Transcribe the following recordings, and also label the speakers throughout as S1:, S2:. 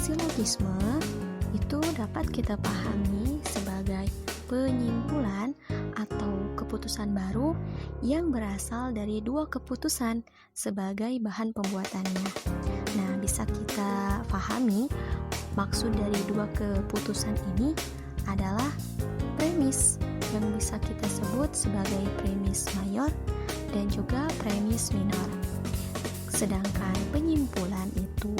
S1: Silogisme itu dapat kita pahami sebagai penyimpulan atau keputusan baru yang berasal dari dua keputusan sebagai bahan pembuatannya. Nah, bisa kita pahami maksud dari dua keputusan ini adalah premis yang bisa kita sebut sebagai premis mayor dan juga premis minor. Sedangkan penyimpulan itu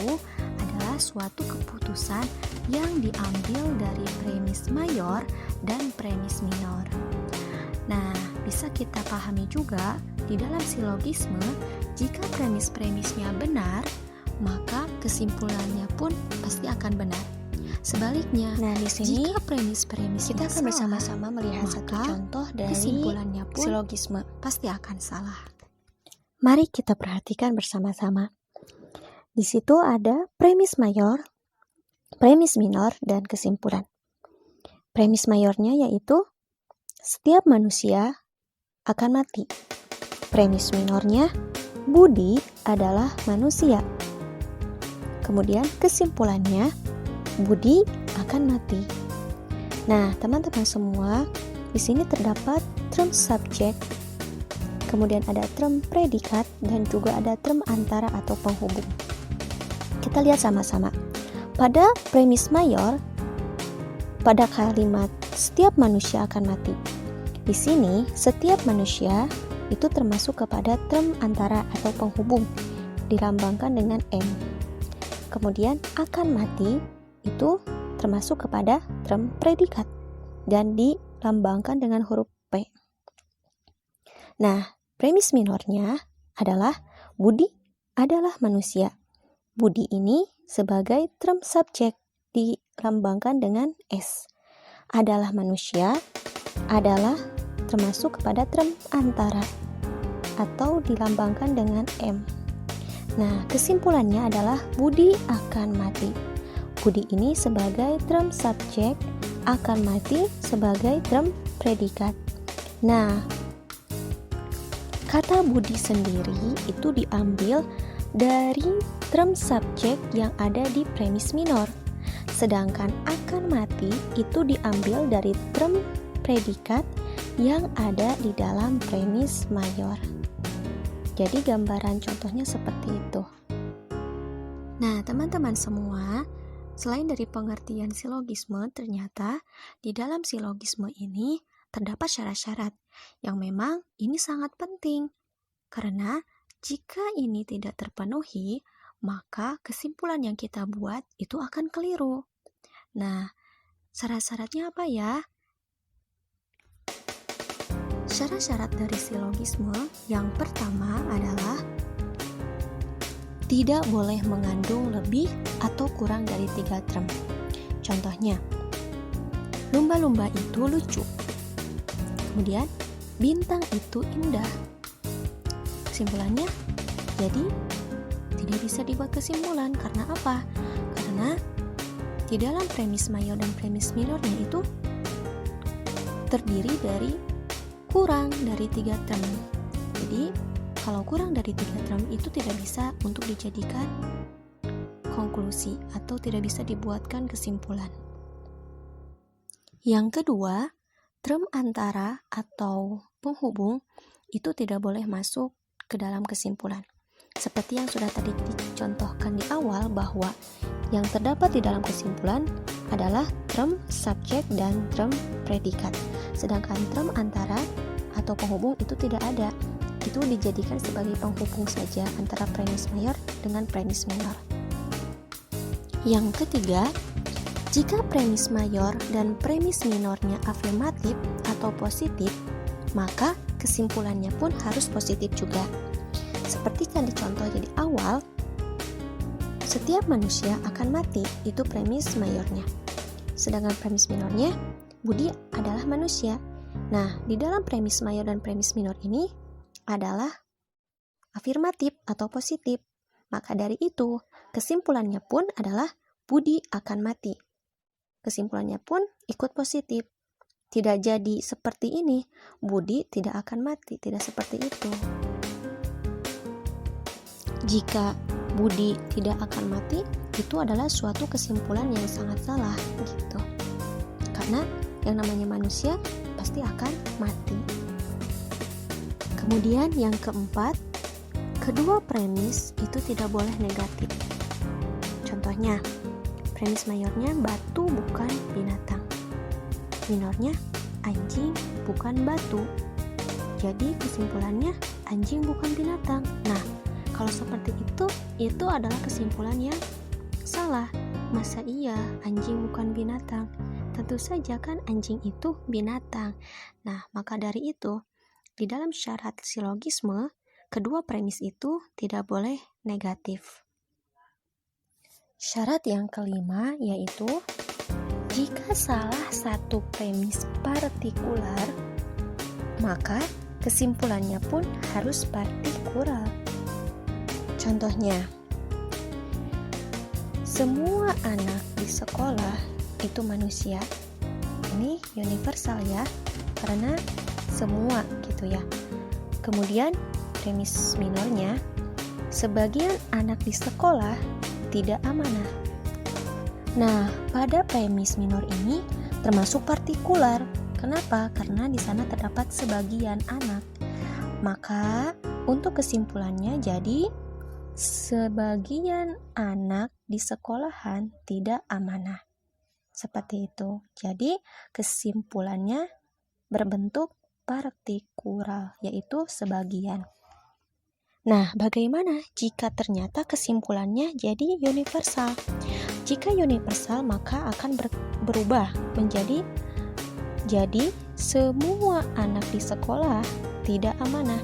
S1: adalah suatu keputusan yang diambil dari premis mayor dan premis minor. Nah, bisa kita pahami juga di dalam silogisme, jika premis-premisnya benar, maka kesimpulannya pun pasti akan benar. Sebaliknya,
S2: di sini
S1: jika premis-premisnya
S2: kita akan
S1: salah,
S2: bersama-sama melihat satu
S1: maka
S2: contoh dari
S1: kesimpulannya pun
S2: silogisme.
S1: pasti akan salah.
S2: Mari kita perhatikan bersama-sama. Di situ ada premis mayor, premis minor, dan kesimpulan. Premis mayornya yaitu setiap manusia akan mati. Premis minornya, budi adalah manusia. Kemudian kesimpulannya, budi akan mati. Nah, teman-teman semua, di sini terdapat term subjek, kemudian ada term predikat, dan juga ada term antara atau penghubung. Kita lihat sama-sama. Pada premis mayor, pada kalimat setiap manusia akan mati. Di sini, setiap manusia itu termasuk kepada term antara atau penghubung, dilambangkan dengan M. Kemudian akan mati itu termasuk kepada term predikat dan dilambangkan dengan huruf P. Nah, premis minornya adalah budi adalah manusia. Budi ini sebagai term subjek dilambangkan dengan S. Adalah manusia adalah termasuk kepada term antara atau dilambangkan dengan M. Nah, kesimpulannya adalah budi akan mati. Budi ini sebagai term subjek, akan mati sebagai term predikat. Nah, kata budi sendiri itu diambil dari term subjek yang ada di premis minor. Sedangkan akan mati itu diambil dari term predikat yang ada di dalam premis mayor. Jadi gambaran contohnya seperti itu.
S1: Nah, teman-teman semua, selain dari pengertian silogisme, ternyata di dalam silogisme ini terdapat syarat-syarat yang memang ini sangat penting. Karena jika ini tidak terpenuhi, maka kesimpulan yang kita buat itu akan keliru. Nah, syarat-syaratnya apa ya? Syarat-syarat dari silogisme yang pertama adalah tidak boleh mengandung lebih atau kurang dari 3 term. Contohnya, lumba-lumba itu lucu. Kemudian, bintang itu indah. Kesimpulannya, jadi tidak bisa dibuat kesimpulan. Karena apa? Karena di dalam premis mayor dan premis minornya itu terdiri dari kurang dari 3 term. Jadi, kalau kurang dari 3 term itu tidak bisa untuk dijadikan konklusi atau tidak bisa dibuatkan kesimpulan. Yang kedua, term antara atau penghubung itu tidak boleh masuk ke dalam kesimpulan. Seperti yang sudah tadi dicontohkan di awal bahwa yang terdapat di dalam kesimpulan adalah term subjek dan term predikat. Sedangkan term antara atau penghubung itu tidak ada. Itu dijadikan sebagai penghubung saja antara premis mayor dengan premis minor. Yang ketiga, jika premis mayor dan premis minornya afirmatif atau positif, maka kesimpulannya pun harus positif juga. Seperti yang dicontoh di awal, setiap manusia akan mati, itu premis mayornya. Sedangkan premis minornya, budi adalah manusia. Nah, di dalam premis mayor dan premis minor ini adalah afirmatif atau positif. Maka dari itu, kesimpulannya pun adalah budi akan mati. Kesimpulannya pun ikut positif. Tidak jadi seperti ini, budi tidak akan mati, tidak seperti itu. Jika budi tidak akan mati,
S2: itu adalah suatu kesimpulan yang sangat salah gitu. Karena yang namanya manusia pasti akan mati. Kemudian yang keempat, kedua premis itu tidak boleh negatif. Contohnya, premis mayornya batu bukan binatang. Minornya anjing bukan batu. Jadi kesimpulannya anjing bukan binatang. Nah, kalau seperti itu adalah kesimpulan yang salah. Masa iya anjing bukan binatang? Tentu saja kan anjing itu binatang. Nah, maka dari itu, di dalam syarat silogisme, kedua premis itu tidak boleh negatif. Syarat yang kelima yaitu jika salah satu premis partikular, maka kesimpulannya pun harus partikular. Contohnya, semua anak di sekolah itu manusia. Ini universal ya, karena semua gitu ya. Kemudian premis minornya, sebagian anak di sekolah tidak amanah. Nah, pada premis minor ini termasuk partikular. Kenapa? Karena di sana terdapat sebagian anak. Maka untuk kesimpulannya jadi sebagian anak di sekolahan tidak amanah. Seperti itu. Jadi kesimpulannya berbentuk partikular, yaitu sebagian. Nah, bagaimana jika ternyata kesimpulannya jadi universal? Jika universal, maka akan berubah menjadi semua anak di sekolah tidak amanah.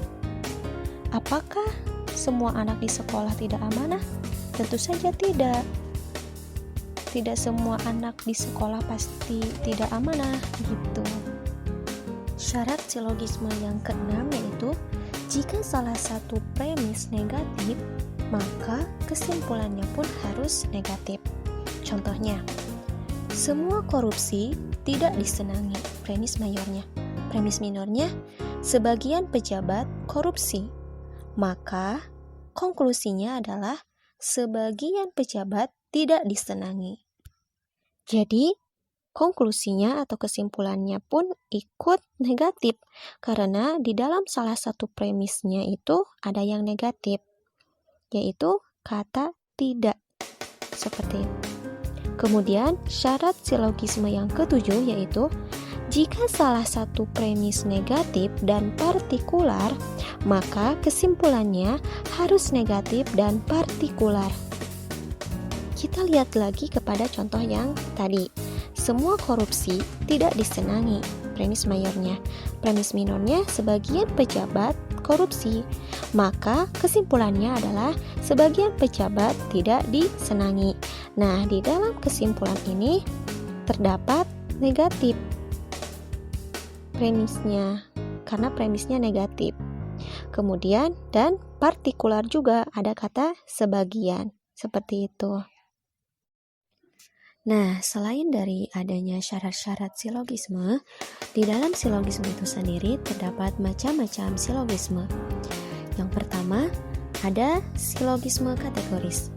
S2: Apakah semua anak di sekolah tidak amanah? Tentu saja tidak. Tidak semua anak di sekolah pasti tidak amanah gitu. Syarat silogisme yang keenam yaitu jika salah satu premis negatif, maka kesimpulannya pun harus negatif. Contohnya, semua korupsi tidak disenangi, premis mayornya. Premis minornya, sebagian pejabat korupsi. Maka konklusinya adalah sebagian pejabat tidak disenangi. Jadi, konklusinya atau kesimpulannya pun ikut negatif karena di dalam salah satu premisnya itu ada yang negatif, yaitu kata tidak. Seperti itu. Kemudian, syarat silogisme yang ketujuh yaitu jika salah satu premis negatif dan partikular, maka kesimpulannya harus negatif dan partikular. Kita lihat lagi kepada contoh yang tadi. Semua korupsi tidak disenangi, premis mayornya. Premis minornya, sebagian pejabat korupsi. Maka kesimpulannya adalah sebagian pejabat tidak disenangi. Nah, di dalam kesimpulan ini terdapat negatif premisnya, karena premisnya negatif. Kemudian, dan partikular juga ada kata sebagian. Seperti itu. Nah, selain dari adanya syarat-syarat silogisme, di dalam silogisme itu sendiri terdapat macam-macam silogisme. Yang pertama, ada silogisme kategoris.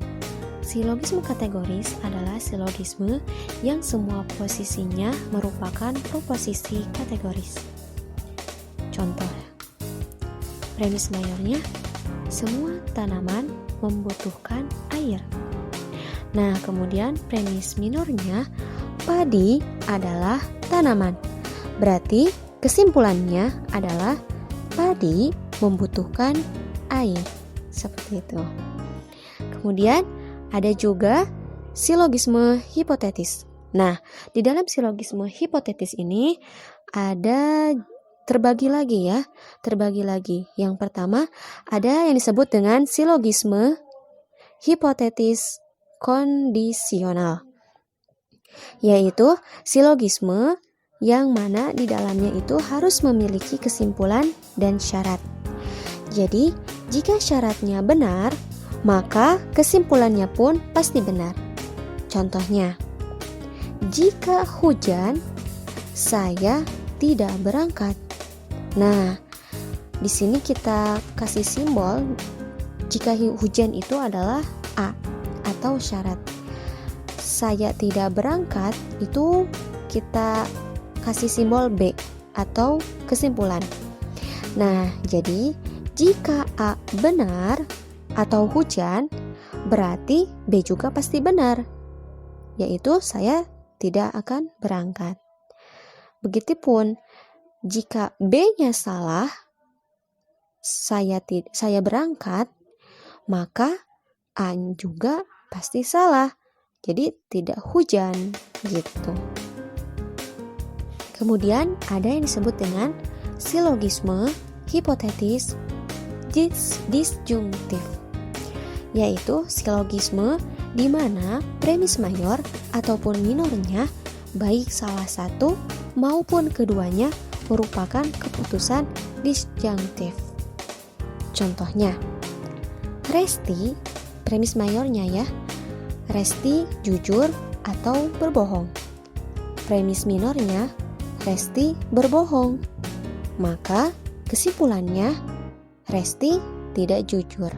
S2: Silogisme kategoris adalah silogisme yang semua posisinya merupakan proposisi kategoris. Contoh, premis mayornya, semua tanaman membutuhkan air. Nah, kemudian premis minornya, padi adalah tanaman. Berarti kesimpulannya adalah padi membutuhkan air. Seperti itu. Kemudian ada juga silogisme hipotetis. Nah, di dalam silogisme hipotetis ini ada terbagi lagi ya. Terbagi lagi. Yang pertama ada yang disebut dengan silogisme hipotetis kondisional, yaitu silogisme yang mana di dalamnya itu harus memiliki kesimpulan dan syarat. Jadi, jika syaratnya benar, maka kesimpulannya pun pasti benar. Contohnya, jika hujan, saya tidak berangkat. Nah, di sini kita kasih simbol jika hujan itu adalah A atau syarat. saya tidak berangkat, itu kita kasih simbol B atau kesimpulan. Nah, jadi jika A benar atau hujan, berarti B juga pasti benar, yaitu saya tidak akan berangkat. Begitupun jika B-nya salah, saya berangkat, maka A juga pasti salah. Jadi tidak hujan gitu. Kemudian ada yang disebut dengan silogisme hipotetis disjungtif, yaitu silogisme di mana premis mayor ataupun minornya baik salah satu maupun keduanya merupakan keputusan disjunktif. Contohnya, Resti, premis mayornya ya, Resti jujur atau berbohong. Premis minornya, Resti berbohong. Maka kesimpulannya, Resti tidak jujur.